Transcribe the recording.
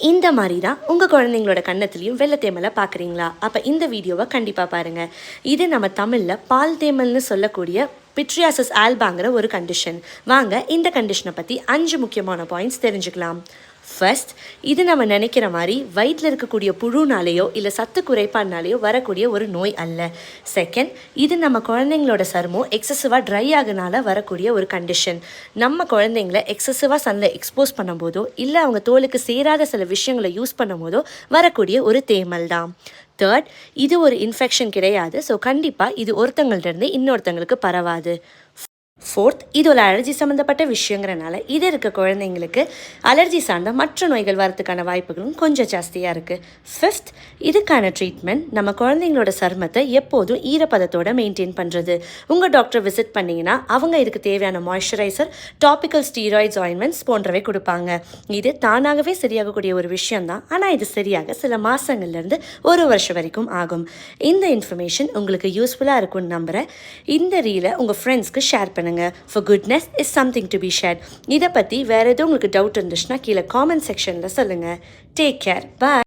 இந்த மாதிரி தான் உங்கள் குழந்தைங்களோட கன்னத்துலேயும் வெள்ளை தேமலை பார்க்குறீங்களா? அப்போ இந்த வீடியோவை கண்டிப்பாக பாருங்கள். இது நம்ம தமிழில் பால் தேமல்னு சொல்லக்கூடிய பிட்ரியாசஸ் ஆல்பாங்கிற ஒரு கண்டிஷன். வாங்க இந்த கண்டிஷனை பற்றி 5 முக்கியமான பாயிண்ட்ஸ் தெரிஞ்சுக்கலாம். ஃபர்ஸ்ட், இது நம்ம நினைக்கிற மாதிரி வயிற்றில் இருக்கக்கூடிய புழுனாலேயோ இல்லை சத்து குறைபாடுனாலேயோ வரக்கூடிய ஒரு நோய் அல்ல. செகண்ட், இது நம்ம குழந்தைங்களோட சருமம் எக்ஸசிவாக ட்ரை ஆகுனால வரக்கூடிய ஒரு கண்டிஷன். நம்ம குழந்தைங்கள எக்ஸசிவாக சன்னில் எக்ஸ்போஸ் பண்ணும்போதோ இல்லை அவங்க தோலுக்கு சேராத சில விஷயங்களை யூஸ் பண்ணும்போதோ வரக்கூடிய ஒரு தேமல் தான். தேர்ட், இது ஒரு இன்ஃபெக்ஷன் கிடையாது. ஸோ கண்டிப்பாக இது ஒருத்தங்கள்டேருந்து இன்னொருத்தங்களுக்கு பரவாது. ஃபோர்த், இது ஒரு அலர்ஜி சம்மந்தப்பட்ட விஷயங்கிறனால இது இருக்க குழந்தைங்களுக்கு அலர்ஜி சார்ந்த மற்ற நோய்கள் வரதுக்கான வாய்ப்புகளும் கொஞ்சம் ஜாஸ்தியாக இருக்குது. ஃபிஃப்த், இதுக்கான ட்ரீட்மெண்ட் நம்ம குழந்தைங்களோட சருமத்தை எப்போதும் ஈரப்பதத்தோடு மெயின்டைன் பண்ணுறது. உங்கள் டாக்டர் விசிட் பண்ணிங்கன்னா அவங்க இதுக்கு தேவையான மாய்ஸ்சரைசர், டாபிக்கல் ஸ்டீராய்ட்ஸ் ஆயின்மெண்ட்ஸ் போன்றவை கொடுப்பாங்க. இது தானாகவே சரியாகக்கூடிய ஒரு விஷயந்தான். ஆனால் இது சரியாக சில மாதங்கள்லேருந்து 1 வருஷம் வரைக்கும் ஆகும். இந்த இன்ஃபர்மேஷன் உங்களுக்கு யூஸ்ஃபுல்லாக இருக்கும்னு நம்புகிறேன். இந்த ரீலை உங்கள் ஃப்ரெண்ட்ஸ்க்கு ஷேர் பண்ணுங்கள். For goodness is something to be shared. இதை பற்றி வேறு எதுவும் உங்களுக்கு டவுட் இருந்துச்சுன்னா கீழே காமெண்ட் செக்ஷனில் சொல்லுங்கள். Take care. பாய்.